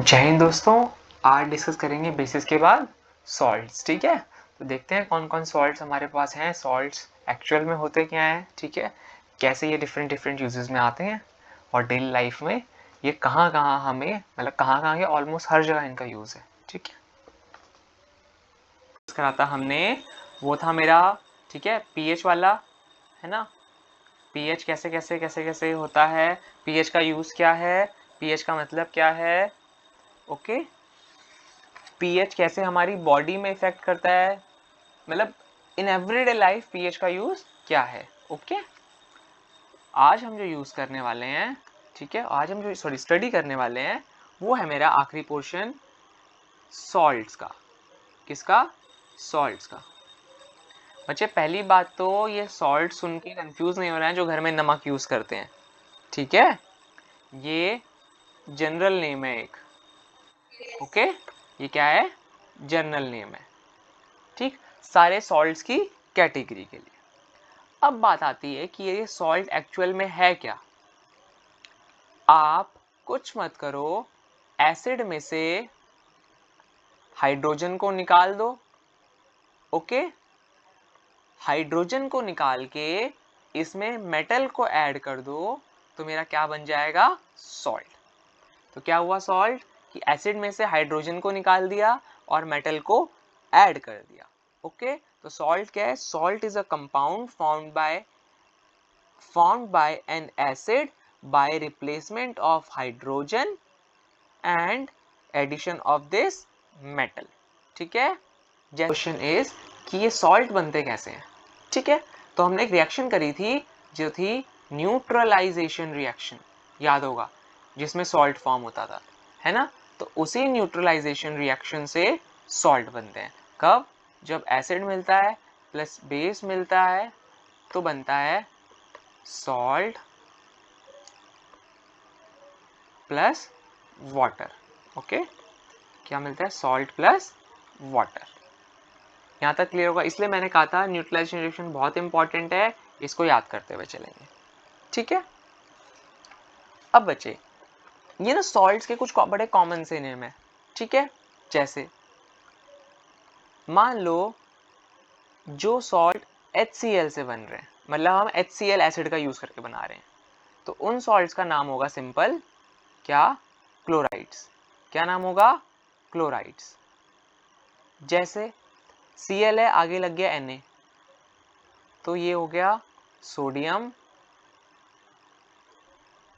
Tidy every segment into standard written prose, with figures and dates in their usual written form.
जय हिंद दोस्तों। आज डिस्कस करेंगे बेसिस के बाद सॉल्ट्स। ठीक है, तो देखते हैं कौन कौन सॉल्ट्स हमारे पास हैं। सॉल्ट्स एक्चुअल में होते क्या हैं, ठीक है, कैसे ये डिफरेंट डिफरेंट यूजेस में आते हैं और डेली लाइफ में ये कहाँ कहाँ हमें मतलब कहाँ कहाँ के ऑलमोस्ट हर जगह इनका यूज़ है। ठीक है, कराता हमने वो था मेरा, ठीक है, पीएच वाला, है ना। पीएच कैसे कैसे कैसे कैसे होता है, पीएच का यूज़ क्या है, पीएच का मतलब क्या है, ओके। पीएच कैसे हमारी बॉडी में इफेक्ट करता है, मतलब इन एवरीडे लाइफ पीएच का यूज क्या है, ओके। आज हम जो यूज करने वाले हैं, ठीक है, आज हम जो स्टडी करने वाले हैं वो है मेरा आखिरी पोर्शन सॉल्ट्स का। किसका? सॉल्ट्स का। बच्चे पहली बात तो ये सॉल्ट सुन के कंफ्यूज नहीं हो रहा है जो घर में नमक यूज करते हैं, ठीक है, ये जनरल नेम है एक, ओके। ये क्या है? जनरल नेम है, ठीक, सारे सॉल्ट्स की कैटेगरी के लिए। अब बात आती है कि ये सॉल्ट एक्चुअल में है क्या। आप कुछ मत करो, एसिड में से हाइड्रोजन को निकाल दो, ओके। हाइड्रोजन को निकाल के इसमें मेटल को ऐड कर दो तो मेरा क्या बन जाएगा? सॉल्ट। तो क्या हुआ सॉल्ट कि एसिड में से हाइड्रोजन को निकाल दिया और मेटल को ऐड कर दिया, ओके। तो सॉल्ट क्या है? Salt is a compound formed by an acid by replacement of hydrogen and addition of this metal, ठीक है। क्वेश्चन इज कि ये सॉल्ट बनते कैसे हैं, ठीक है। तो हमने एक रिएक्शन करी थी जो थी न्यूट्रलाइजेशन रिएक्शन, याद होगा, जिसमें सॉल्ट फॉर्म होता था, है ना। तो उसी न्यूट्रलाइजेशन रिएक्शन से सॉल्ट बनते हैं। कब? जब एसिड मिलता है प्लस बेस मिलता है तो बनता है सॉल्ट प्लस वाटर, ओके। क्या मिलता है? Salt plus water. यहाँ तक क्लियर होगा। इसलिए मैंने कहा था न्यूट्रलाइजेशन रिएक्शन बहुत इंपॉर्टेंट है, इसको याद करते हुए चलेंगे, ठीक है। अब बचे ये ना सॉल्ट्स के कुछ बड़े कॉमन से नेम है, ठीक है। जैसे मान लो जो सॉल्ट HCl से बन रहे हैं, मतलब हम HCl एसिड का यूज करके बना रहे हैं, तो उन सॉल्ट्स का नाम होगा सिंपल क्या? क्लोराइड्स। क्या नाम होगा? क्लोराइड्स। जैसे Cl है, आगे लग गया Na, तो ये हो गया सोडियम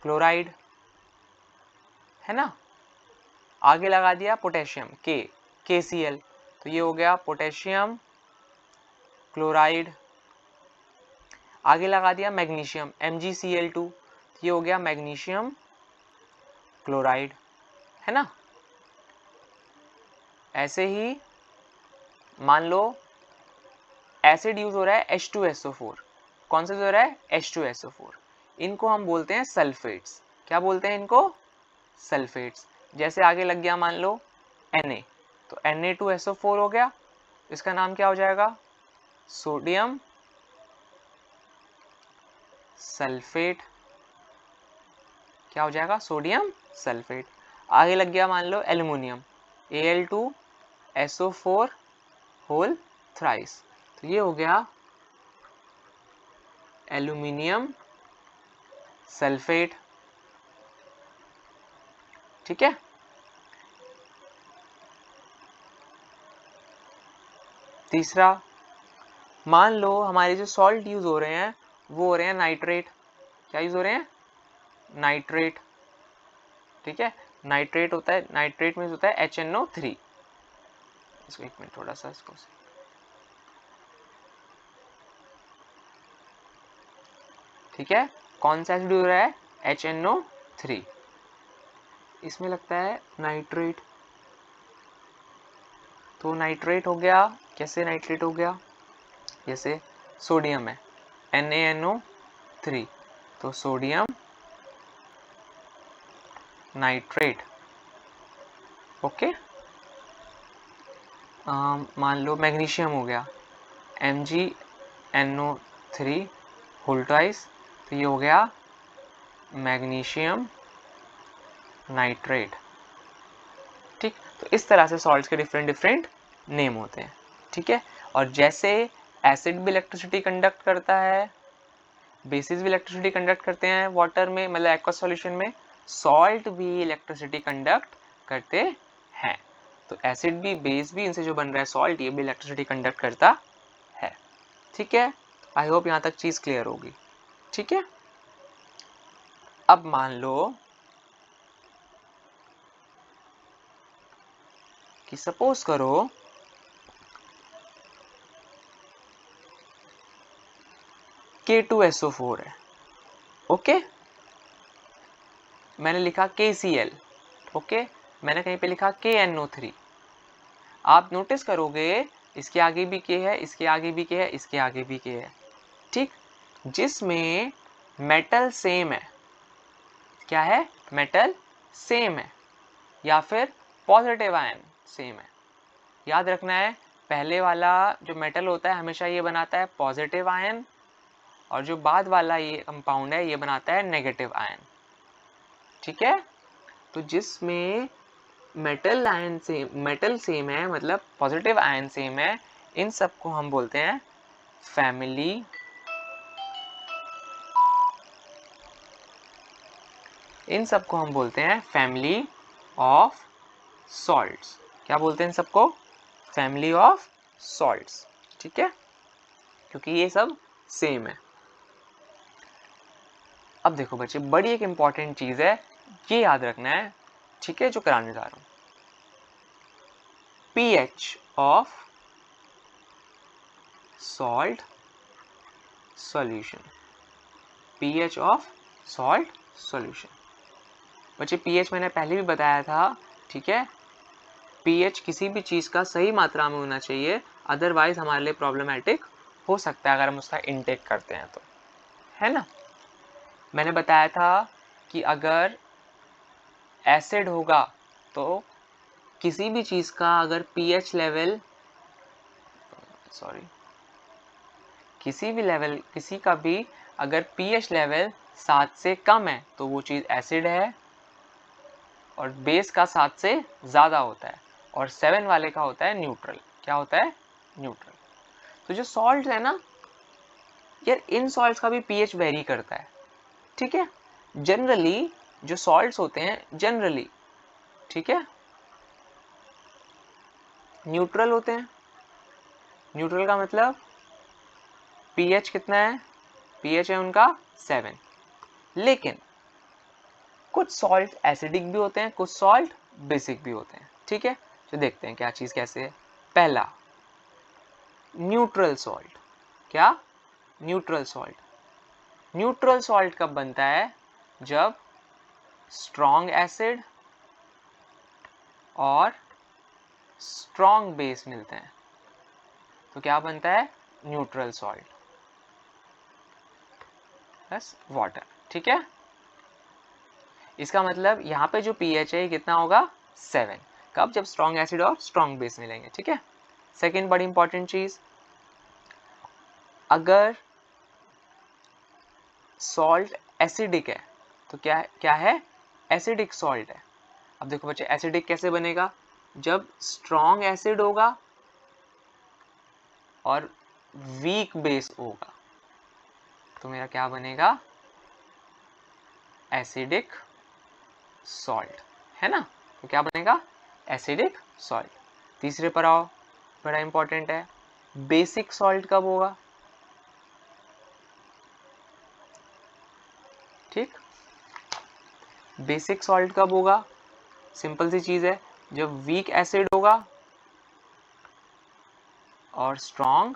क्लोराइड, है ना। आगे लगा दिया पोटेशियम KCl, तो ये हो गया पोटेशियम क्लोराइड। आगे लगा दिया मैग्नीशियम MgCl2, तो ये हो गया मैग्नीशियम क्लोराइड, है ना। ऐसे ही मान लो एसिड यूज हो रहा है H2SO4, कौन सा हो रहा है? H2SO4, इनको हम बोलते हैं सल्फेट्स। क्या बोलते हैं इनको? सल्फेट्स। जैसे आगे लग गया मान लो Na, तो Na2SO4 हो गया, इसका नाम क्या हो जाएगा? Sodium sulphate. क्या हो जाएगा? Sodium sulphate. आगे लग गया मान लो एल्युमिनियम Al2SO4 होल थ्राइस, तो ये हो गया एल्युमिनियम सल्फेट, ठीक है। तीसरा, मान लो हमारे जो सॉल्ट यूज हो रहे हैं वो हो रहे हैं नाइट्रेट। क्या यूज हो रहे हैं? नाइट्रेट, ठीक है। नाइट्रेट होता है, नाइट्रेट में होता है HNO3। इसको एक मिनट थोड़ा सा इसको, ठीक है। कौन सा एसिड हो रहा है? HNO3। इसमें लगता है नाइट्रेट, तो नाइट्रेट हो गया। कैसे नाइट्रेट हो गया? जैसे सोडियम है NaNO3, तो सोडियम नाइट्रेट, ओके। मान लो मैग्नीशियम हो गया MgNO3 होल ट्वाइस, तो ये हो गया मैग्नीशियम नाइट्रेट, ठीक, तो इस तरह से सॉल्ट्स के डिफरेंट डिफरेंट नेम होते हैं, ठीक है। और जैसे एसिड भी इलेक्ट्रिसिटी कंडक्ट करता है, बेसिस भी इलेक्ट्रिसिटी कंडक्ट करते हैं वाटर में, मतलब एक्वस सॉल्यूशन में, सॉल्ट भी इलेक्ट्रिसिटी कंडक्ट करते हैं। तो एसिड भी, बेस भी, इनसे जो बन रहा है सॉल्ट, ये भी इलेक्ट्रिसिटी कंडक्ट करता है, ठीक है। आई होप यहाँ तक चीज क्लियर होगी, ठीक है। अब मान लो कि सपोज करो K2SO4 है, ओके, मैंने लिखा KCl, ओके, मैंने कहीं पे लिखा KNO3। आप नोटिस करोगे इसके आगे भी K है, इसके आगे भी K है, इसके आगे भी K है, ठीक। जिसमें मेटल सेम है, क्या है, मेटल सेम है, या फिर पॉजिटिव आयन सेम है। याद रखना है, पहले वाला जो मेटल होता है हमेशा ये बनाता है पॉजिटिव आयन, और जो बाद वाला ये कंपाउंड है ये बनाता है नेगेटिव आयन, ठीक है। तो जिसमें मेटल आयन से मेटल सेम है, मतलब पॉजिटिव आयन सेम है, इन सबको हम बोलते हैं फैमिली ऑफ सॉल्ट्स। क्या बोलते हैं इन सबको, फैमिली ऑफ सॉल्ट्स, ठीक है, क्योंकि ये सब सेम है। अब देखो बच्चे, बड़ी एक इंपॉर्टेंट चीज है, ये याद रखना है, ठीक है, जो कराने जा रहा हूं। pH of salt solution, pH of salt solution. बच्चे pH मैंने पहले भी बताया था, ठीक है, pH किसी भी चीज का सही मात्रा में होना चाहिए, अदरवाइज हमारे लिए प्रॉब्लमेटिक हो सकता है अगर हम उसका इनटेक करते हैं तो, है ना। मैंने बताया था कि अगर एसिड होगा तो किसी भी चीज का अगर pH लेवल, किसी का भी अगर pH लेवल 7 से कम है तो वो चीज एसिड है, और बेस का 7 से ज्यादा होता है, और 7 वाले का होता है न्यूट्रल। क्या होता है, न्यूट्रल। तो जो सॉल्ट है ना यार, इन सॉल्ट्स का भी pH वेरी करता है, ठीक है। जनरली जो सॉल्ट्स होते हैं जनरली, ठीक है, न्यूट्रल होते हैं। न्यूट्रल का मतलब pH कितना है, pH है उनका 7। लेकिन कुछ सॉल्ट एसिडिक भी होते हैं, कुछ सॉल्ट बेसिक भी होते हैं, ठीक है। तो देखते हैं क्या चीज कैसे है। पहला, न्यूट्रल सॉल्ट। क्या, न्यूट्रल सॉल्ट। न्यूट्रल सॉल्ट कब बनता है, जब स्ट्रॉन्ग एसिड और स्ट्रॉन्ग बेस मिलते हैं, तो क्या बनता है, न्यूट्रल सॉल्ट प्लस वाटर, ठीक है। इसका मतलब यहाँ पे जो pH है कितना होगा, 7। कब, जब स्ट्रॉन्ग एसिड और स्ट्रॉन्ग बेस मिलेंगे, ठीक है। सेकेंड बड़ी इंपॉर्टेंट चीज, अगर सॉल्ट एसिडिक है तो क्या है, एसिडिक सॉल्ट है। अब देखो बच्चे, एसिडिक कैसे बनेगा, जब स्ट्रॉन्ग एसिड होगा और वीक बेस होगा, तो मेरा क्या बनेगा, एसिडिक सॉल्ट, है ना। तो क्या बनेगा, एसिडिक सॉल्ट। तीसरे पर आओ, बड़ा इंपॉर्टेंट है, बेसिक सॉल्ट कब होगा, ठीक। बेसिक सॉल्ट कब होगा, सिंपल सी चीज है, जब वीक एसिड होगा और स्ट्रॉन्ग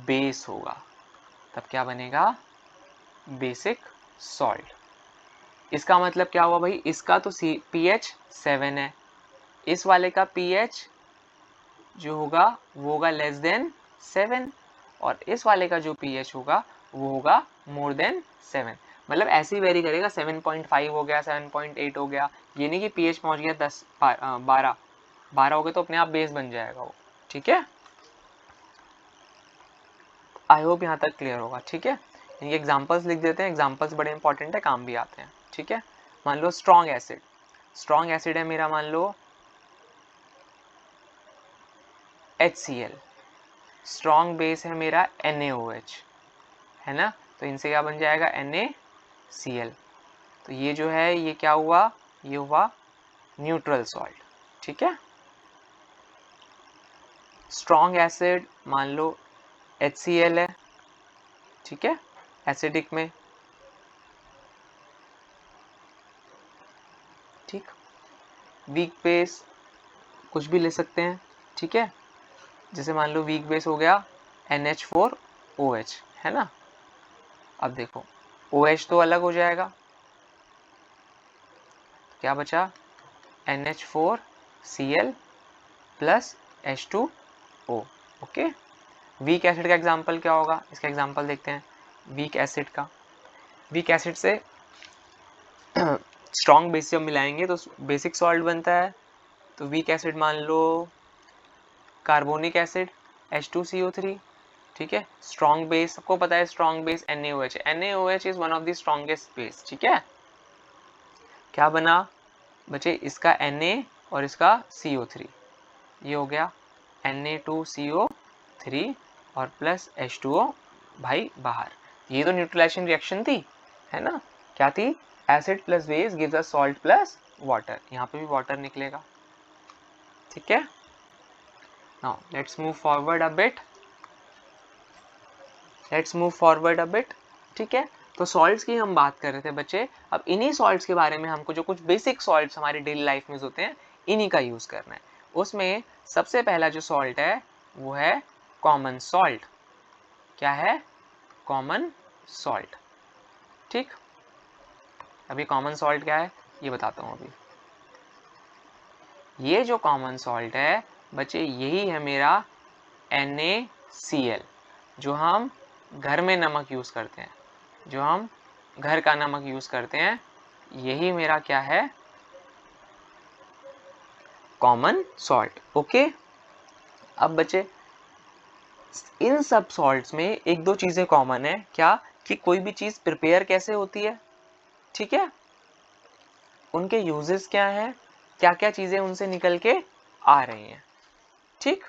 बेस होगा, तब क्या बनेगा, बेसिक सॉल्ट। इसका मतलब क्या हुआ भाई, इसका तो pH 7 है, इस वाले का pH जो होगा वो होगा लेस देन 7, और इस वाले का जो pH होगा वो होगा मोर देन 7। मतलब ऐसे ही वेरी करेगा, 7.5 हो गया, 7.8 हो गया, ये नहीं कि pH पहुंच गया 10 12 हो गए तो अपने आप बेस बन जाएगा वो, ठीक है। आई होप यहाँ तक क्लियर होगा, ठीक है। ये एग्जांपल्स लिख देते हैं, एग्जांपल्स बड़े इंपॉर्टेंट है, काम भी आते हैं, ठीक है। मान लो स्ट्रॉन्ग एसिड, स्ट्रॉन्ग एसिड है मेरा मान लो HCl, स्ट्रॉन्ग बेस है मेरा NaOH, है ना, तो इनसे क्या बन जाएगा NaCl। तो ये जो है ये क्या हुआ, ये हुआ न्यूट्रल सॉल्ट, ठीक है। स्ट्रॉन्ग एसिड मान लो HCl है, ठीक है, एसिडिक में, ठीक। वीक बेस कुछ भी ले सकते हैं, ठीक है, जैसे मान लो वीक बेस हो गया NH4OH, है ना। अब देखो OH तो अलग हो जाएगा, क्या बचा NH4Cl plus H2O, okay. Weak acid का एग्जांपल क्या होगा, इसका एग्जांपल देखते हैं वीक एसिड का। वीक एसिड से स्ट्रॉन्ग बेस जब मिलाएंगे तो बेसिक सॉल्ट बनता है, तो वीक एसिड मान लो कार्बोनिक एसिड H2CO3, ठीक है। स्ट्रॉन्ग बेस सबको पता है, strong base NaOH, NaOH is one of the strongest base, ठीक है। क्या बना बचे इसका Na और इसका CO3, ये हो गया Na2CO3 और प्लस H2O भाई बाहर। ये तो न्यूट्रलाइजेशन रिएक्शन थी, है ना, क्या थी, acid plus base gives us salt plus water, यहाँ पे भी वाटर निकलेगा, ठीक है। Now let's move forward a bit, ठीक है। तो सॉल्ट्स की हम बात कर रहे थे बच्चे, अब इन्हीं सॉल्ट्स के बारे में हमको जो कुछ बेसिक सॉल्ट्स हमारी डेली लाइफ में होते हैं इन्हीं का यूज करना है। उसमें सबसे पहला जो सॉल्ट है वो है कॉमन सॉल्ट। क्या है, कॉमन सॉल्ट, ठीक। अभी कॉमन सॉल्ट क्या है ये बताता हूँ। अभी ये जो कॉमन सॉल्ट है बच्चे यही है मेरा NaCl, जो हम घर में नमक यूज करते हैं, जो हम घर का नमक यूज करते हैं, यही मेरा क्या है कॉमन सॉल्ट, ओके। अब बच्चे इन सब सॉल्ट्स में एक दो चीजें कॉमन है, क्या, कि कोई भी चीज प्रिपेयर कैसे होती है, ठीक है, उनके यूजेस क्या हैं, क्या क्या चीजें उनसे निकल के आ रही हैं, ठीक।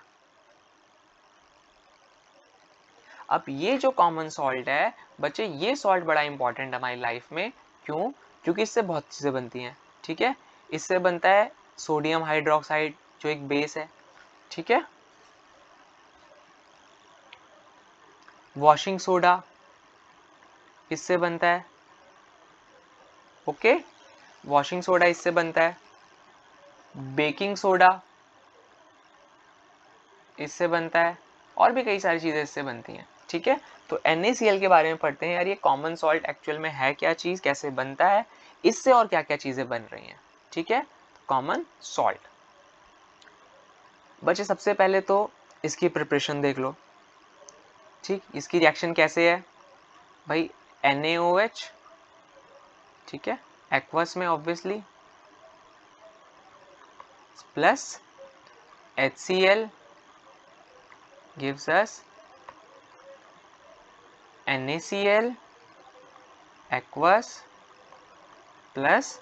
अब ये जो कॉमन सॉल्ट है बच्चे, ये सॉल्ट बड़ा इंपॉर्टेंट है हमारी लाइफ में, क्यों, क्योंकि इससे बहुत चीजें बनती हैं, ठीक है। इससे बनता है सोडियम हाइड्रोक्साइड जो एक बेस है, ठीक है। वॉशिंग सोडा इससे बनता है, ओके, वॉशिंग सोडा इससे बनता है। बेकिंग सोडा इससे बनता है, और भी कई सारी चीजें इससे बनती हैं, ठीक है। तो NaCl के बारे में पढ़ते हैं यार, ये कॉमन सॉल्ट एक्चुअल में है क्या चीज, कैसे बनता है, इससे और क्या क्या चीजें बन रही हैं, ठीक है। कॉमन सॉल्ट बच्चे सबसे पहले तो इसकी प्रिपरेशन देख लो, ठीक। इसकी रिएक्शन कैसे है भाई, NaOH, ठीक है, एक्वस में obviously, plus HCl gives us NaCl aqueous plus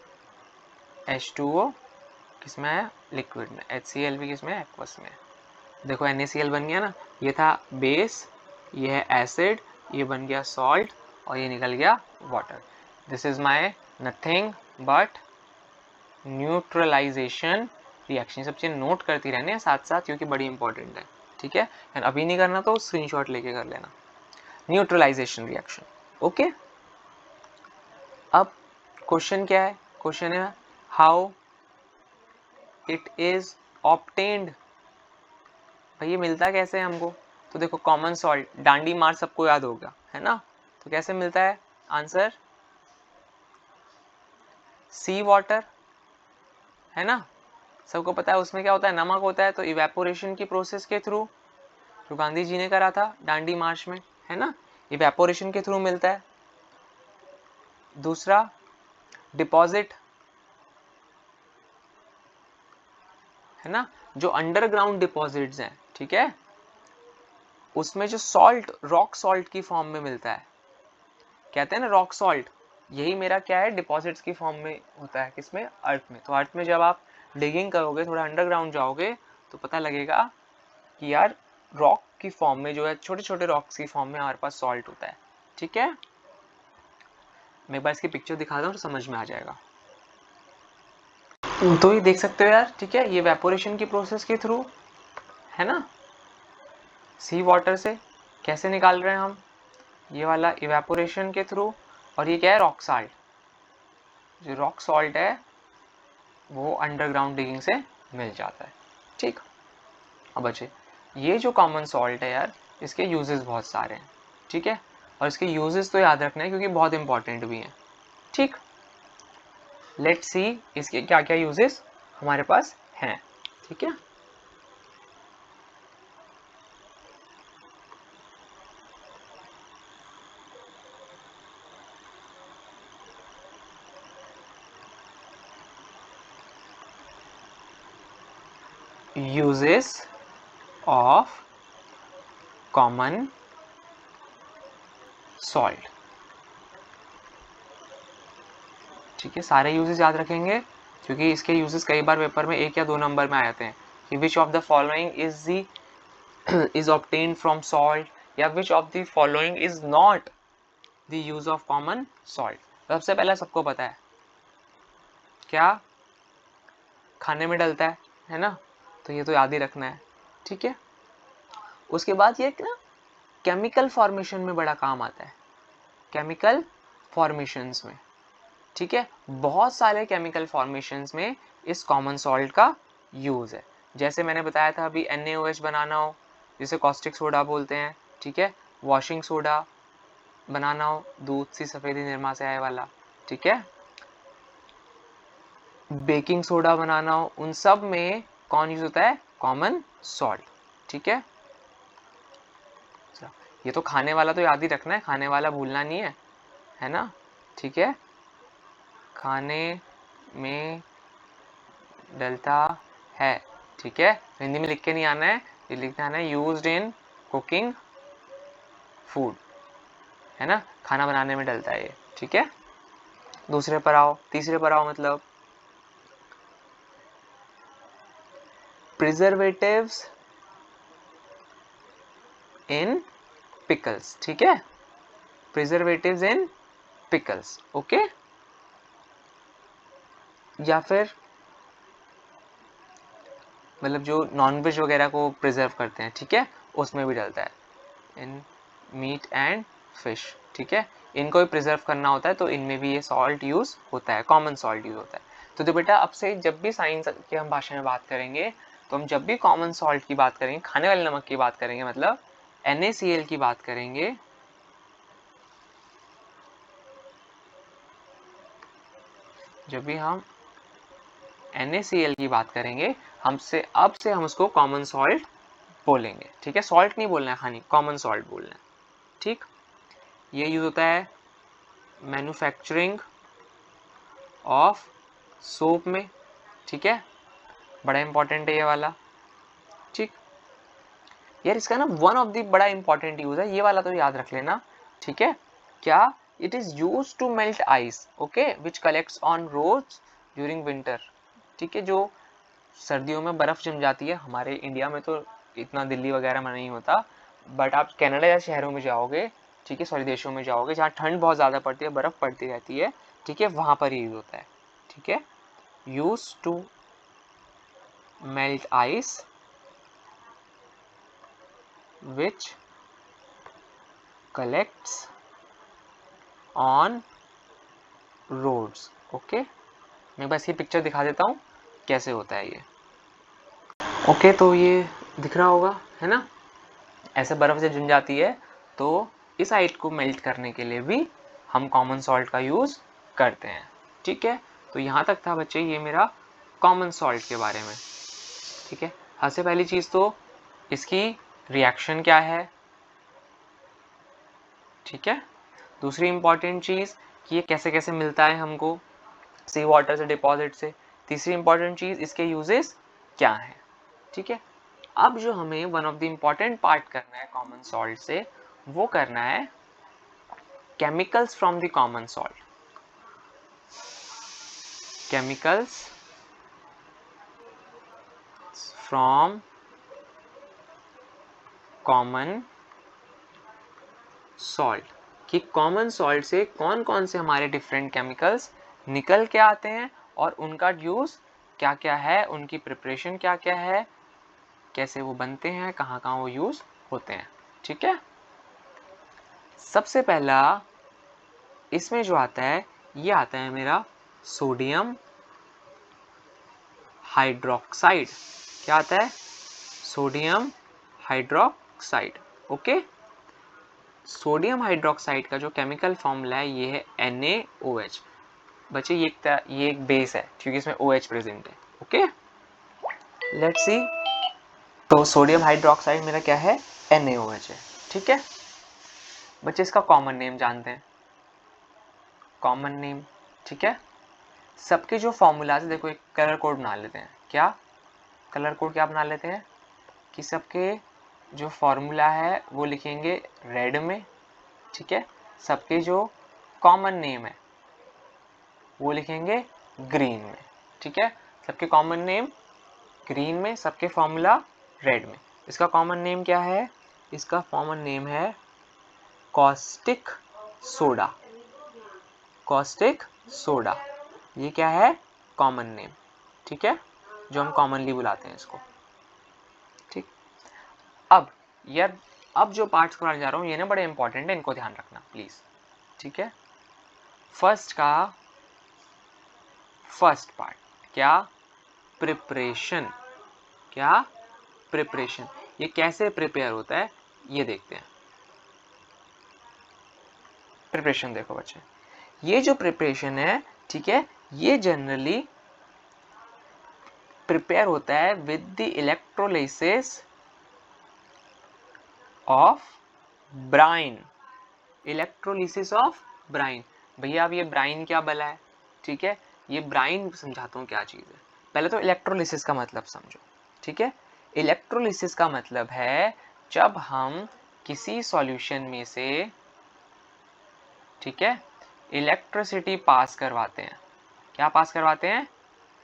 H2O किसमें है, लिक्विड में। HCl भी किसमें है, एक्वस में। देखो NaCl बन गया ना, ये था बेस, ये है एसिड, ये बन गया सॉल्ट, और ये निकल गया water. This is my nothing but neutralisation reaction. सब चीज़ नोट करती रहने हैं साथ साथ, क्योंकि बड़ी इंपॉर्टेंट है, ठीक है। एंड अभी नहीं करना तो स्क्रीनशॉट लेके कर लेना। Neutralisation reaction, okay. अब क्वेश्चन क्या है, क्वेश्चन है हाउ इट इज ऑब्टेन्ड, भाई ये मिलता कैसे है हमको। तो देखो कॉमन सॉल्ट, डांडी मार्च सबको याद होगा, है ना, तो कैसे मिलता है, आंसर सी वाटर, है ना, सबको पता है उसमें क्या होता है, नमक होता है, तो इवेपोरेशन की प्रोसेस के थ्रू, जो गांधी जी ने करा था डांडी मार्च में, है ना, इवेपोरेशन के थ्रू मिलता है। दूसरा डिपॉजिट, है ना, जो अंडरग्राउंड डिपॉजिट्स हैं, ठीक है, उसमें जो सॉल्ट रॉक सॉल्ट की फॉर्म में मिलता है, कहते हैं ना रॉक सॉल्ट, यही मेरा क्या है, डिपॉजिट्स की फॉर्म में होता है, किसमें, अर्थ में। तो अर्थ में जब आप डिगिंग करोगे, थोड़ा अंडरग्राउंड जाओगे, तो पता लगेगा कि यार रॉक की फॉर्म में जो है, छोटे छोटे रॉक्स की फॉर्म में हमारे पास सॉल्ट होता है। ठीक है, मैं एक बार इसकी पिक्चर दिखाता हूँ तो समझ में आ जाएगा। तो ये देख सकते हो यार, ठीक है, ये वेपोरेशन की प्रोसेस के थ्रू है ना, सी वाटर से कैसे निकाल रहे हैं हम, ये वाला इवेपोरेशन के थ्रू। और ये क्या है, रॉक साल्ट। जो रॉक सॉल्ट है वो अंडरग्राउंड डिगिंग से मिल जाता है। ठीक, अब बच्चे ये जो कॉमन सॉल्ट है यार, इसके यूजेस बहुत सारे हैं। ठीक है, और इसके यूजेस तो याद रखना है क्योंकि बहुत इंपॉर्टेंट भी हैं। ठीक, लेट्स सी इसके क्या क्या यूजेस हमारे पास हैं। ठीक है, यूजेस ऑफ कॉमन सॉल्ट। ठीक है, सारे यूजेस याद रखेंगे क्योंकि इसके यूजेस कई बार पेपर में 1 या 2 नंबर में आ जाते हैं कि which of the following is obtained from salt, या which of the following is not the use of common salt. सबसे पहले सबको पता है क्या, खाने में डलता है ना, तो ये तो याद ही रखना है। ठीक है, उसके बाद ये ना केमिकल फॉर्मेशन में बड़ा काम आता है, केमिकल फॉर्मेशंस में। ठीक है, बहुत सारे केमिकल फॉर्मेशंस में इस कॉमन सॉल्ट का यूज है। जैसे मैंने बताया था अभी, NaOH बनाना हो, जिसे कॉस्टिक सोडा बोलते हैं। ठीक है, वॉशिंग सोडा बनाना हो, दूध सी सफेदी निरमा से आए वाला। ठीक है, बेकिंग सोडा बनाना हो, उन सब में कौन यूज होता है, कॉमन सॉल्ट। ठीक है, ये तो खाने वाला तो याद ही रखना है, खाने वाला भूलना नहीं है ना। ठीक है, खाने में डलता है। ठीक है, हिंदी में लिख के नहीं आना है, ये लिखना आना है यूज्ड इन कुकिंग फूड, है ना, खाना बनाने में डलता है ये। ठीक है, दूसरे पर आओ, तीसरे पर आओ, मतलब प्रिजर्वेटिव्स इन पिकल्स। ठीक है, प्रिजर्वेटिव्स इन पिकल्स। ओके, या फिर मतलब जो नॉनवेज वगैरह को प्रिजर्व करते हैं, ठीक है, उसमें भी डलता है, इन मीट एंड फिश। ठीक है, इनको भी प्रिजर्व करना होता है तो इनमें भी ये सॉल्ट यूज होता है, कॉमन सॉल्ट यूज होता है। तो बेटा अब से जब भी साइंस की हम भाषा में बात करेंगे, तो हम जब भी कॉमन सॉल्ट की बात करेंगे, खाने वाले नमक की बात करेंगे, मतलब NaCl की बात करेंगे, जब भी हम NaCl की बात करेंगे, हमसे अब से हम उसको कॉमन सॉल्ट बोलेंगे। ठीक है, सॉल्ट नहीं बोलना है खानी, कॉमन सॉल्ट बोलना है। ठीक, ये यूज होता है मैन्युफैक्चरिंग ऑफ सोप में। ठीक है, बड़ा इंपॉर्टेंट है ये वाला। ठीक यार, इसका ना वन ऑफ द बड़ा इंपॉर्टेंट यूज है, ये वाला तो याद रख लेना। ठीक है, क्या, it is use to melt ice, okay, which collects on roads during winter. ठीक है, जो सर्दियों में बर्फ जम जाती है, हमारे इंडिया में तो इतना दिल्ली वगैरह में नहीं होता, बट आप कनाडा या शहरों में जाओगे, ठीक है, सॉरी देशों में जाओगे जहाँ ठंड बहुत ज़्यादा पड़ती है, बर्फ़ पड़ती रहती है, ठीक है, वहाँ पर यूज होता है। ठीक है, use to melt ice which collects on roads. Okay, मैं बस ये पिक्चर दिखा देता हूँ कैसे होता है ये। ओके, तो ये दिख रहा होगा, है ना, ऐसे बर्फ़ से जम जाती है, तो इस आइस को मेल्ट करने के लिए भी हम कॉमन सॉल्ट का यूज़ करते हैं। ठीक है, तो यहाँ तक था बच्चे ये मेरा कॉमन सॉल्ट के बारे में। ठीक है, सबसे पहली चीज़ तो इसकी रिएक्शन क्या है। ठीक है, दूसरी इंपॉर्टेंट चीज़ कि ये कैसे कैसे मिलता है हमको, सी वाटर से, डिपॉजिट से। तीसरी इंपॉर्टेंट चीज़ इसके यूजेस क्या हैं। ठीक है, अब जो हमें one of the important part करना है कॉमन सॉल्ट से, वो करना है chemicals from the common salt. Chemicals from common salt, कि कॉमन सॉल्ट से कौन कौन से हमारे डिफरेंट केमिकल्स निकल के आते हैं और उनका यूज़ क्या क्या है, उनकी प्रिपरेशन क्या क्या है, कैसे वो बनते हैं, कहाँ कहाँ वो यूज़ होते हैं। ठीक है, सबसे पहला इसमें जो आता है ये आता है मेरा सोडियम हाइड्रोक्साइड। क्या आता है? Sodium hydroxide. Okay, sodium hydroxide का जो केमिकल फॉर्मूला है ये है NaOH। बच्चे ये एक बेस है क्योंकि इसमें OH प्रेजेंट है। Okay, let's see. तो सोडियम हाइड्रोक्साइड मेरा क्या है? NaOH है। ठीक है बच्चे, इसका कॉमन नेम जानते हैं, कॉमन नेम। ठीक है, सबके जो फॉर्मूलाज है, देखो एक कलर कोड बना लेते हैं। क्या कलर कोड क्या बना लेते हैं कि सबके जो फॉर्मूला है वो लिखेंगे रेड में। ठीक है, सबके जो कॉमन नेम है वो लिखेंगे ग्रीन में। ठीक है, सबके कॉमन नेम ग्रीन में, सबके फॉर्मूला रेड में। इसका कॉमन नेम क्या है? इसका कॉमन नेम है कॉस्टिक सोडा। कॉस्टिक सोडा, ये क्या है? Common name. ठीक है, जो हम कॉमनली बुलाते हैं इसको। ठीक, अब जो पार्ट्स कराने जा रहा हूँ ये ना बड़े इंपॉर्टेंट है, इनको ध्यान रखना प्लीज। ठीक है, फर्स्ट पार्ट क्या? प्रिपरेशन। क्या? प्रिपरेशन। ये कैसे प्रिपेयर होता है ये देखते हैं। प्रिपरेशन देखो बच्चे, ये जो प्रिपरेशन है, ठीक है, ये जनरली प्रिपेयर होता है with the electrolysis of Bryan. Electrolysis of Bryan. भैया अब ये ब्राइन क्या बला है? ठीक है, ये ब्राइन समझाता हूँ क्या चीज़ है। पहले तो इलेक्ट्रोलिसिस का मतलब समझो। ठीक है, इलेक्ट्रोलिसिस का मतलब है जब हम किसी सॉल्यूशन में से, ठीक है, इलेक्ट्रिसिटी पास करवाते हैं। क्या पास करवाते हैं?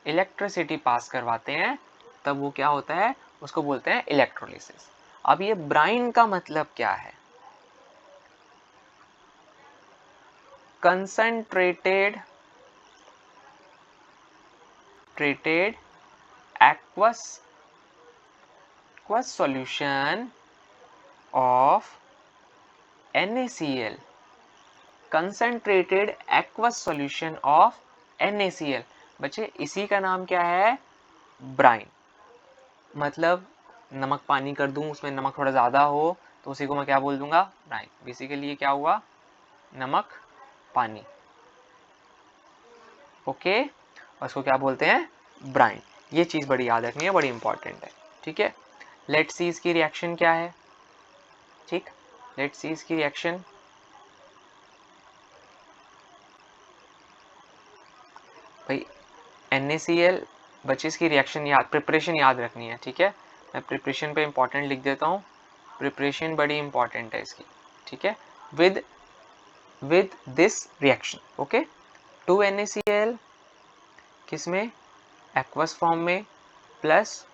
इलेक्ट्रिसिटी पास करवाते हैं, तब वो क्या होता है? उसको बोलते हैं इलेक्ट्रोलिसिस। अब ये ब्राइन का मतलब क्या है? concentrated aqueous solution of NaCl। concentrated aqueous solution of NaCl। बच्चे इसी का नाम क्या है? ब्राइन। मतलब नमक पानी कर दूं, उसमें नमक थोड़ा ज़्यादा हो तो उसी को मैं क्या बोल दूंगा? ब्राइन। बेसिकली ये क्या हुआ? नमक पानी। ओके, और उसको क्या बोलते हैं? ब्राइन। ये चीज़ बड़ी याद रखनी है, बड़ी इंपॉर्टेंट है। ठीक है, लेट्स सी इसकी रिएक्शन क्या है। ठीक, लेट्स सी इसकी रिएक्शन। भाई NaCl, बच्चे इसकी रिएक्शन याद, प्रिपरेशन याद रखनी है। ठीक है, मैं प्रिपरेशन पे इंपॉर्टेंट लिख देता हूँ। प्रिपरेशन बड़ी इंपॉर्टेंट है इसकी। ठीक है, with this reaction. Okay, 2 NaCl किस में? एक्वस फॉर्म में, प्लस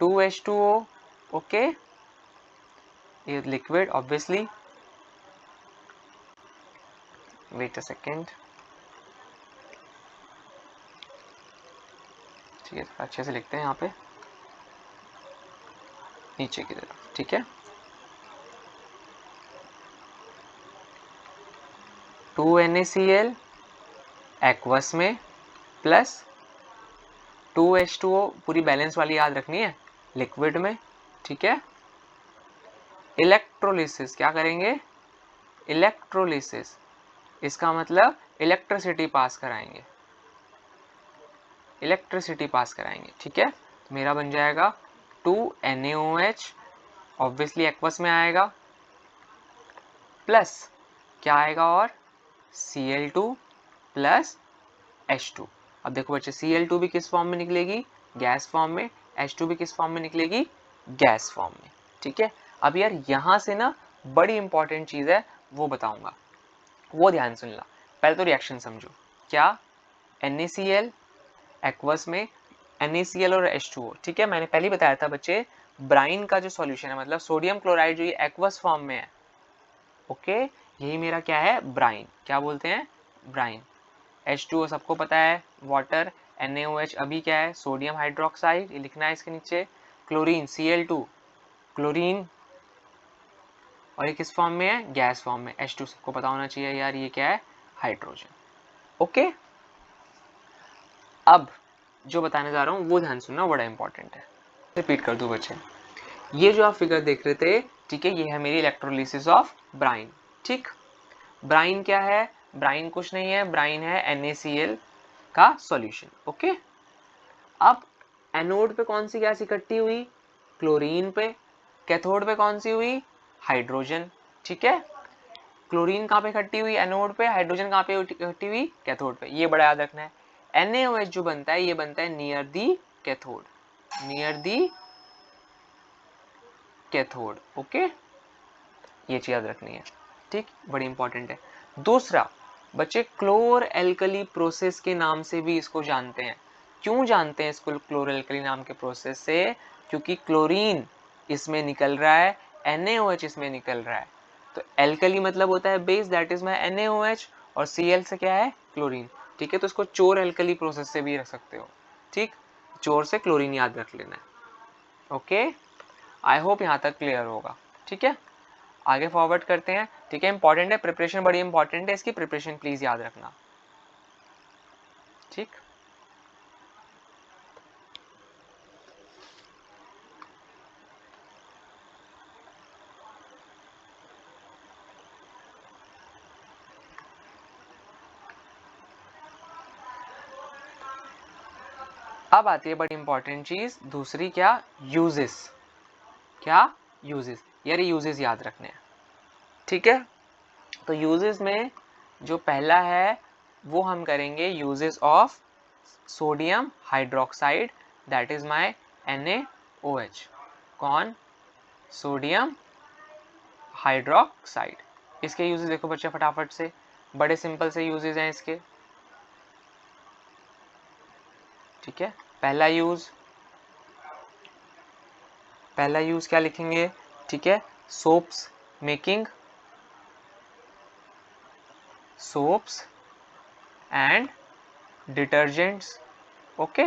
2H2O। ओके, ये liquid obviously. Wait a second. ठीक है, अच्छे से लिखते हैं यहाँ पे नीचे की तरफ। ठीक है, 2 NaCl एक्वस में, प्लस 2H2O, पूरी बैलेंस वाली याद रखनी है, लिक्विड में। ठीक है, इलेक्ट्रोलिसिस क्या करेंगे? इलेक्ट्रोलिसिस, इसका मतलब इलेक्ट्रिसिटी पास कराएंगे। इलेक्ट्रिसिटी पास कराएंगे। ठीक है, तो मेरा बन जाएगा 2 NaOH, ऑब्वियसली एक्वस में आएगा, प्लस क्या आएगा? और Cl2 प्लस H2। अब देखो बच्चे, Cl2 भी किस फॉर्म में निकलेगी? गैस फॉर्म में। H2 भी किस फॉर्म में निकलेगी? गैस फॉर्म में। ठीक है, अब यार यहाँ से ना बड़ी इंपॉर्टेंट चीज़ है, वो बताऊंगा, वो ध्यान सुन ला। पहले तो रिएक्शन समझो। क्या? NaCl एक्वस में NaCl और H2O, ठीक है। मैंने पहले बताया था बच्चे, ब्राइन का जो सॉल्यूशन है, मतलब सोडियम क्लोराइड जो ये एक्वस फॉर्म में है, ओके, यही मेरा क्या है, ब्राइन, क्या बोलते हैं, ब्राइन। H2O सबको पता है, वाटर। NaOH अभी क्या है, सोडियम हाइड्रोक्साइड, ये लिखना है इसके नीचे। क्लोरीन Cl2, क्लोरीन, और ये किस फॉर्म में है, गैस फॉर्म में। H2 सबको पता होना चाहिए यार, ये क्या है, हाइड्रोजन, ओके। अब जो बताने जा रहा हूँ वो ध्यान सुनना, बड़ा इंपॉर्टेंट है। रिपीट कर दूं बच्चे, ये जो आप फिगर देख रहे थे, ठीक है, ये है मेरी इलेक्ट्रोलिसिस ऑफ ब्राइन, ठीक। ब्राइन क्या है, ब्राइन कुछ नहीं है, ब्राइन है NaCl का सॉल्यूशन, ओके। अब एनोड पे कौन सी गैस इकट्ठी हुई, क्लोरीन पे। कैथोड पे कौन सी हुई, हाइड्रोजन, ठीक है। क्लोरीन कहाँ पे इकट्ठी हुई, एनोड पे। हाइड्रोजन कहाँ पे इकट्ठी हुई, कैथोड पे। ये बड़ा याद रखना है। NaOH जो बनता है, ये बनता है near the cathode, near the cathode, okay. ये चीज याद रखनी है, ठीक, बड़ी इंपॉर्टेंट है। दूसरा बच्चे, क्लोर एल्कली प्रोसेस के नाम से भी इसको जानते हैं। क्यों जानते हैं इसको क्लोर एल्कली नाम के प्रोसेस से, क्योंकि क्लोरीन इसमें निकल रहा है, NaOH इसमें निकल रहा है। तो एल्कली मतलब होता है base, that is my NaOH, और Cl से क्या है, क्लोरीन, ठीक है। तो इसको चोर एल्कली प्रोसेस से भी रख सकते हो, ठीक। चोर से क्लोरीन याद रख लेना है, ओके। आई होप यहाँ तक क्लियर होगा, ठीक है। आगे फॉरवर्ड करते हैं, ठीक है। इंपॉर्टेंट है, प्रिपरेशन बड़ी इंपॉर्टेंट है, इसकी प्रिपरेशन प्लीज याद रखना, ठीक। अब आती है बड़ी इंपॉर्टेंट चीज दूसरी, क्या, यूजेस। क्या, यूजेस, यार ये यूजेस याद रखने हैं, ठीक है। तो यूजेस में जो पहला है वो हम करेंगे uses of sodium hydroxide, that is my NaOH। कौन, सोडियम हाइड्रोक्साइड। इसके यूजेस देखो बच्चे फटाफट से, बड़े सिंपल से यूजेस हैं इसके, ठीक है। पहला यूज क्या लिखेंगे, ठीक है, soaps making, soaps and detergents, okay,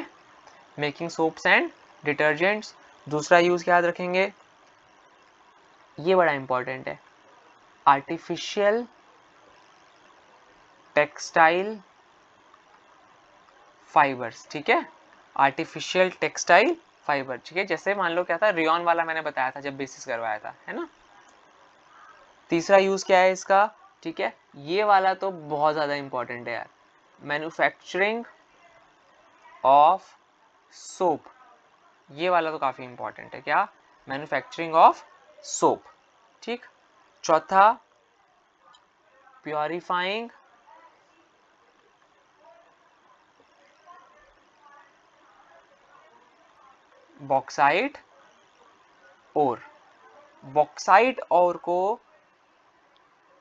making soaps and detergents. दूसरा यूज क्या याद रखेंगे, ये बड़ा इंपॉर्टेंट है, आर्टिफिशियल टेक्सटाइल फाइबर्स, ठीक है, आर्टिफिशियल टेक्सटाइल फाइबर, ठीक है। जैसे मान लो क्या था, रियॉन वाला मैंने बताया था जब बेसिस करवाया था, है ना। तीसरा यूज क्या है इसका, ठीक है, ये वाला तो बहुत ज्यादा इंपॉर्टेंट है यार, मैन्युफैक्चरिंग ऑफ सोप। ये वाला तो काफी इंपॉर्टेंट है, क्या, मैन्युफैक्चरिंग ऑफ सोप, ठीक। चौथा, purifying bauxite ore, bauxite ore को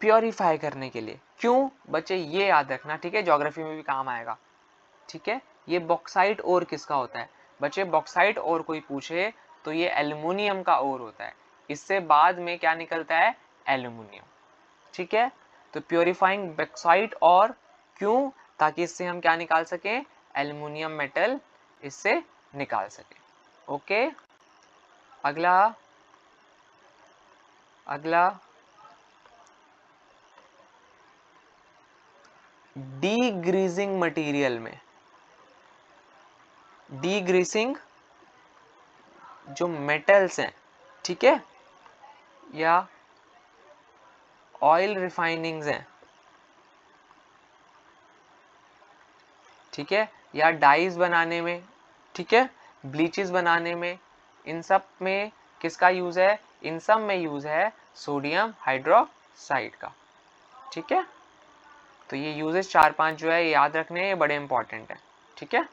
प्योरीफाई करने के लिए। क्यों बच्चे, ये याद रखना, ठीक है, ज्योग्राफी में भी काम आएगा, ठीक है। ये बॉक्साइट ओर किसका होता है बच्चे, बॉक्साइट ओर कोई पूछे तो ये एल्युमिनियम का ओर होता है, इससे बाद में क्या निकलता है, एल्युमिनियम, ठीक है। तो प्योरीफाइंग बॉक्साइट और, क्यों, ताकि इससे हम क्या निकाल सकें, एल्युमिनियम मेटल इससे निकाल सके, ओके। अगला डीग्रीजिंग मटेरियल में, डीग्रीसिंग जो मेटल्स हैं, ठीक है, या ऑयल रिफाइनिंग्स हैं, ठीक है, या डाइज बनाने में, ठीक है, ब्लीचेस बनाने में, इन सब में किसका यूज है, इन सब में यूज है सोडियम हाइड्रोक्साइड का, ठीक है। तो ये यूजेस 4-5 जो है ये याद रखने हैं, ये बड़े इंपॉर्टेंट है, ठीक है।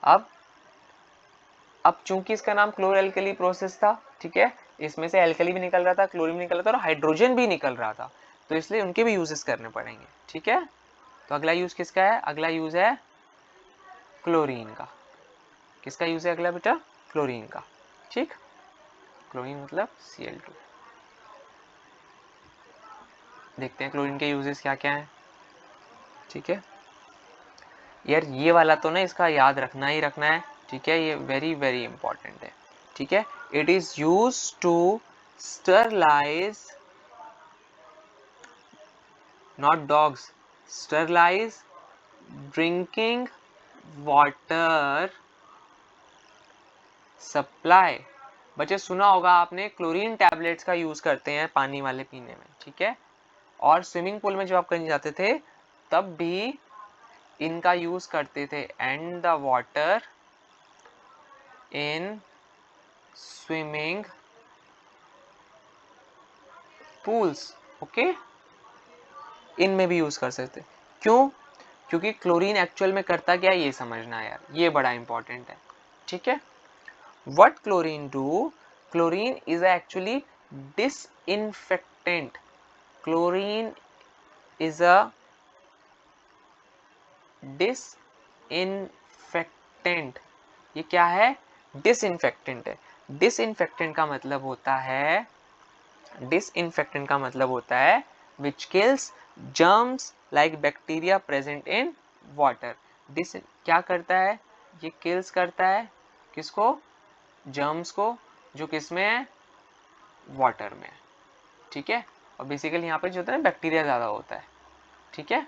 अब चूंकि इसका नाम क्लोर एल्कली प्रोसेस था, ठीक है, इसमें से एल्कली भी निकल रहा था, क्लोरीन भी निकल रहा था और हाइड्रोजन भी निकल रहा था, तो इसलिए उनके भी यूजेस करने पड़ेंगे, ठीक है। तो अगला यूज किसका है, अगला यूज है क्लोरीन का। किसका यूज है अगला बेटा? क्लोरीन का। ठीक, क्लोरीन मतलब Cl2। देखते हैं क्लोरीन के यूजेस क्या क्या हैं। ठीक है यार, ये वाला तो ना इसका याद रखना ही रखना है। ठीक है, ये वेरी वेरी इंपॉर्टेंट है। ठीक है, it is use to sterilise, not dogs, sterilise drinking water supply. बच्चे सुना होगा आपने, क्लोरीन टैबलेट्स का यूज करते हैं पानी वाले पीने में। ठीक है, और स्विमिंग पूल में जब आप करने जाते थे तब भी इनका यूज करते थे। And the water in swimming pools, okay, इनमें भी यूज कर सकते। क्यों? क्योंकि क्लोरीन एक्चुअल में करता क्या है ये समझना है यार, ये बड़ा इंपॉर्टेंट है। ठीक है, what chlorine do? Chlorine is actually disinfectant. Chlorine is a disinfectant. ये क्या है? डिसइंफेक्टेंट है। डिसइंफेक्टेंट का मतलब होता है, डिसइंफेक्टेंट का मतलब होता है which kills germs like bacteria present in water। डिस क्या करता है? ये kills करता है किसको? germs को, जो किसमें है? water में। ठीक है, और बेसिकली यहाँ पे जो होता है बैक्टीरिया ज़्यादा होता है। ठीक है,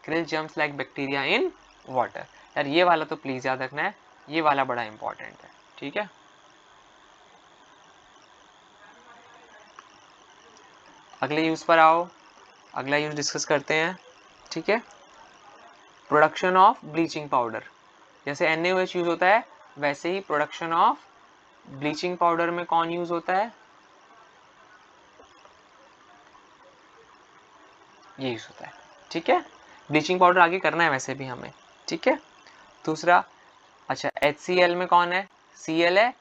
kill germs like bacteria in water। यार ये वाला तो प्लीज़ याद रखना है, ये वाला बड़ा इंपॉर्टेंट है। ठीक है, अगले यूज पर आओ, अगला यूज डिस्कस करते हैं। ठीक है, प्रोडक्शन ऑफ ब्लीचिंग पाउडर। जैसे NaOH यूज होता है वैसे ही प्रोडक्शन ऑफ ब्लीचिंग पाउडर में कौन यूज होता है? ये यूज होता है। ठीक है, ब्लीचिंग पाउडर आगे करना है वैसे भी हमें। ठीक है, दूसरा, अच्छा HCl में कौन है? Cl है,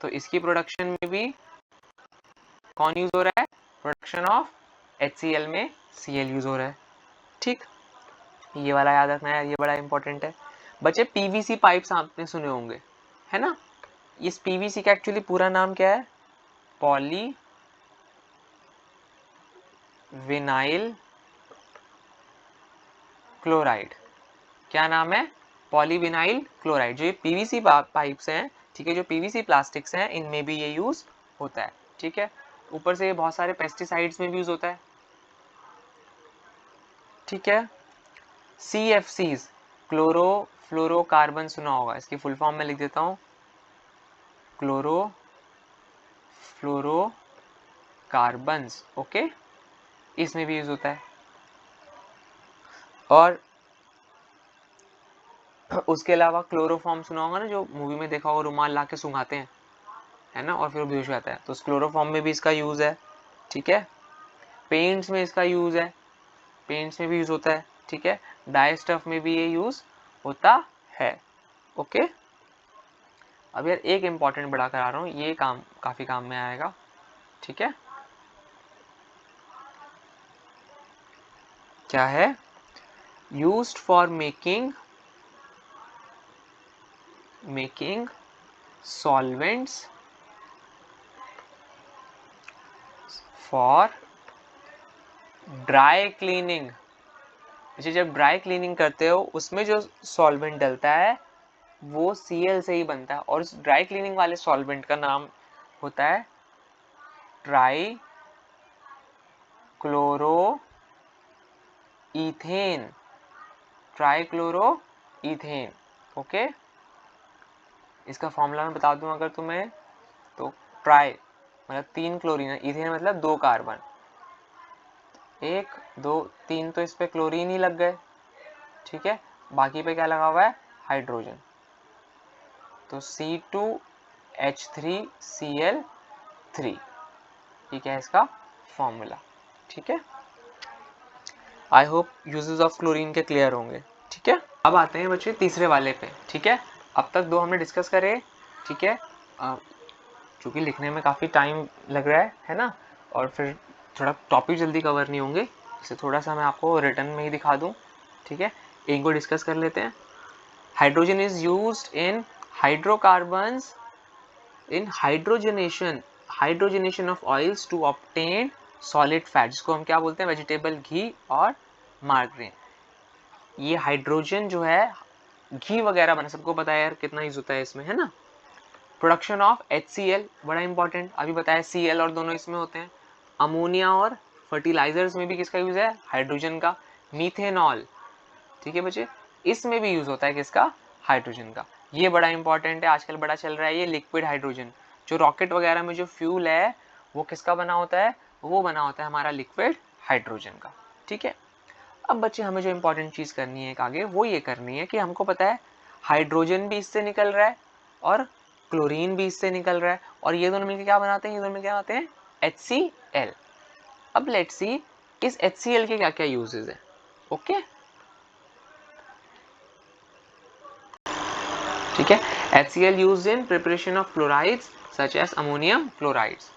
तो इसकी प्रोडक्शन में भी कौन यूज हो रहा है? प्रोडक्शन ऑफ HCl में Cl यूज हो रहा है। ठीक, ये वाला याद रखना है, ये बड़ा इंपॉर्टेंट है। बच्चे PVC पाइप्स आपने सुने होंगे, है ना? इस PVC का एक्चुअली पूरा नाम क्या है? Poly vinyl chloride. क्या नाम है? Polyvinyl chloride. जो ये PVC पाइप्स हैं, ठीक है, जो PVC प्लास्टिक्स हैं, इनमें भी ये यूज होता है। ठीक है, ऊपर से ये बहुत सारे पेस्टिसाइड्स में भी यूज होता है। ठीक है, CFCs, क्लोरो फ्लोरोकार्बन सुना होगा, इसकी फुल फॉर्म में लिख देता हूँ, क्लोरो फ्लोरोकार्बन्स। ओके, इसमें भी यूज होता है। और उसके अलावा क्लोरोफॉर्म सुना होगा ना, जो मूवी में देखा होगा, रुमाल ला के सुंघाते हैं, है ना, और फिर वो बेहोश हो जाता है, तो उस क्लोरोफॉर्म में भी इसका यूज है। ठीक है, पेंट्स में इसका यूज है, पेंट्स में भी यूज होता है। ठीक है, डाई स्टफ में भी ये यूज होता है। ओके, अब यार एक इंपॉर्टेंट बढ़ा कर आ रहा हूँ, ये काम काफी काम में आएगा। ठीक है, क्या है? Used for making solvents for dry cleaning. जब ड्राई क्लीनिंग करते हो उसमें जो सॉल्वेंट डलता है वो Cl से ही बनता है, और उस ड्राई क्लीनिंग वाले सॉल्वेंट का नाम होता है try chloro ethane. Trichloro ethane. Okay, इसका फॉर्मूला मैं बता दूं अगर तुम्हें, तो ट्राई मतलब 3 क्लोरीन है, इथेन मतलब 2 कार्बन, 1 2 3, तो इस पे क्लोरीन ही लग गए। ठीक है, बाकी पे क्या लगा हुआ है? हाइड्रोजन, तो C2H3Cl3, ठीक है इसका फॉर्मूला। ठीक है, I hope uses of chlorine के क्लियर होंगे। ठीक है, अब आते हैं बच्चे तीसरे वाले पे। ठीक है, अब तक 2 हमने डिस्कस करे। ठीक है, चूंकि लिखने में काफ़ी टाइम लग रहा है ना, और फिर थोड़ा टॉपिक जल्दी कवर नहीं होंगे, इसे थोड़ा सा मैं आपको रिटर्न में ही दिखा दूँ। ठीक है, एक को डिस्कस कर लेते हैं। Hydrogen is used in hydrocarbons in hydrogenation of oils to obtain solid fat, जिसको हम क्या बोलते हैं, वेजिटेबल घी और मार्गरीन। ये हाइड्रोजन जो है घी वगैरह बना, सबको पता है यार कितना यूज होता है इसमें, है ना। प्रोडक्शन ऑफ HCl बड़ा इंपॉर्टेंट, अभी बताया Cl और दोनों इसमें होते हैं। अमोनिया और फर्टिलाइजर्स में भी किसका यूज है, हाइड्रोजन का। मीथेनॉल, ठीक है बच्चे, इसमें भी यूज होता है किसका, हाइड्रोजन का। ये बड़ा इंपॉर्टेंट है, आजकल बड़ा चल रहा है ये लिक्विड हाइड्रोजन। जो रॉकेट वगैरह में जो फ्यूल है वो किसका बना होता है, वो बना होता है हमारा लिक्विड हाइड्रोजन का, ठीक है। अब बच्चे हमें जो इंपॉर्टेंट चीज करनी है एक आगे, वो ये करनी है कि हमको पता है हाइड्रोजन भी इससे निकल रहा है और क्लोरीन भी इससे निकल रहा है, और ये दोनों मिलकर क्या बनाते हैं, ये दोनों मिलकर क्या बनाते हैं, HCl। अब लेट्स सी इस HCl के क्या क्या यूजेस हैं, ओके ठीक है। HCl used in preparation of chlorides such as ammonium chlorides.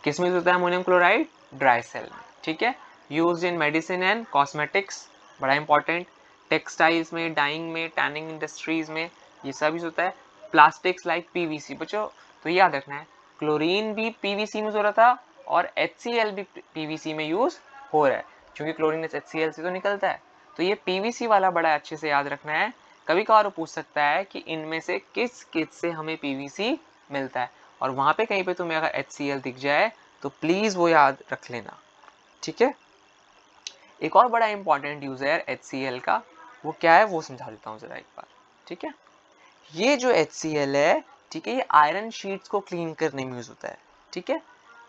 किसमें होता है अमोनियम क्लोराइड, ड्राई सेल में, ठीक है। Used in medicine and cosmetics, बड़ा इंपॉर्टेंट, टेक्सटाइल्स में, डाइंग में, टैनिंग इंडस्ट्रीज में ये सब यूज होता है। प्लास्टिक्स लाइक PVC, बच्चों तो याद रखना है क्लोरीन भी PVC में यूज हो रहा था और HCl भी PVC में यूज हो रहा है, क्योंकि क्लोरीन HCl से तो निकलता है। तो ये PVC वाला बड़ा अच्छे से याद रखना है। कभी कभार पूछ सकता है कि इनमें से किस से हमें PVC मिलता है, और वहां पे कहीं पे तुम्हें अगर HCl दिख जाए तो प्लीज वो याद रख लेना, ठीक है। एक और बड़ा इंपॉर्टेंट यूज है HCl का, वो क्या है वो समझा देता हूँ जरा एक बार, ठीक है। ये जो HCl है, ठीक है, ये आयरन शीट्स को क्लीन करने में यूज होता है, ठीक है।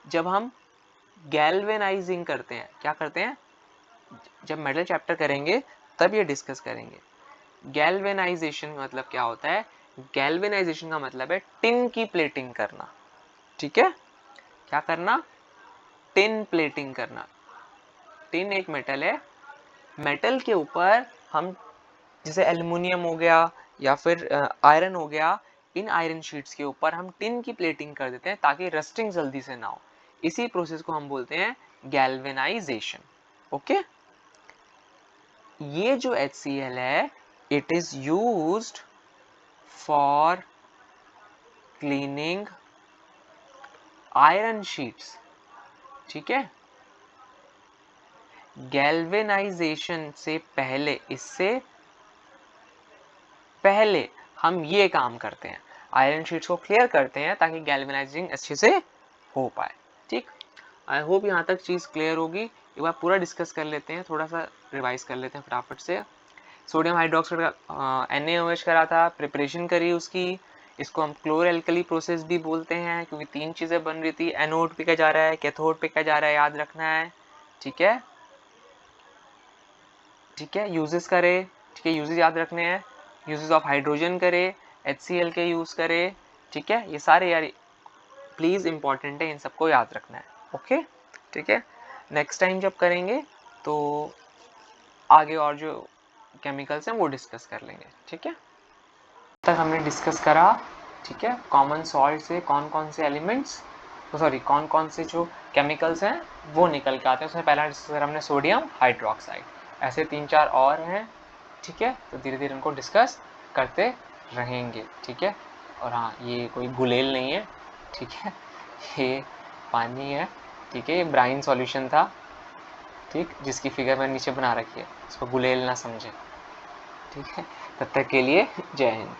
जब हम गैल्वेनाइजिंग करते हैं, क्या करते हैं, जब मेटल चैप्टर करेंगे तब ये डिस्कस करेंगे। गैल्वेनाइजेशन मतलब क्या होता है, गैल्वेनाइजेशन का मतलब है टिन की प्लेटिंग करना, ठीक है। क्या करना, टिन प्लेटिंग करना। टिन एक मेटल है, मेटल के ऊपर हम जैसे एल्युमिनियम हो गया या फिर आयरन हो गया, इन आयरन शीट्स के ऊपर हम टिन की प्लेटिंग कर देते हैं ताकि रस्टिंग जल्दी से ना हो। इसी प्रोसेस को हम बोलते हैं गैल्वेनाइजेशन, ओके। ये जो HCl है it is used for cleaning iron sheets, ठीक है। गैल्वेनाइजेशन से पहले, इससे पहले हम ये काम करते हैं, आयरन शीट्स को क्लियर करते हैं ताकि गैल्वेनाइजिंग अच्छे से हो पाए, ठीक। आई होप यहाँ तक चीज क्लियर होगी। एक बार पूरा डिस्कस कर लेते हैं, थोड़ा सा रिवाइज कर लेते हैं फटाफट से। सोडियम हाइड्रोक्साइड का NaOH करा था, प्रिपरेशन करी उसकी, इसको हम क्लोर एल्कली प्रोसेस भी बोलते हैं क्योंकि तीन चीजें बन रही थी, एनोड पे क्या जा रहा है, कैथोड पे क्या जा रहा है, याद रखना है, ठीक है, ठीक है। यूजेस करे, ठीक है, यूजेस याद रखने हैं, यूजेस ऑफ हाइड्रोजन करे, HCl के यूज करे, ठीक है, ये सारे यार प्लीज इंपॉर्टेंट है, इन सबको याद रखना है, ओके ठीक है। नेक्स्ट टाइम जब करेंगे तो आगे और जो केमिकल्स हैं वो डिस्कस कर लेंगे, ठीक है। तक हमने डिस्कस करा, ठीक है, कॉमन सॉल्ट से कौन कौन से एलिमेंट्स, सॉरी कौन कौन से जो केमिकल्स हैं वो निकल के आते हैं। उसमें पहला डिस्कस करा हमने सोडियम हाइड्रोक्साइड, ऐसे 3-4 और हैं, ठीक है, तो धीरे धीरे उनको डिस्कस करते रहेंगे, ठीक है। और हाँ, ये कोई गुलेल नहीं है, ठीक है, ये पानी है, ठीक है, ये ब्राइन सॉल्यूशन था, ठीक, जिसकी फिगर मैंने नीचे बना रखी है, इसको गुलेल ना समझे, ठीक है। तब तक के लिए जय हिंद।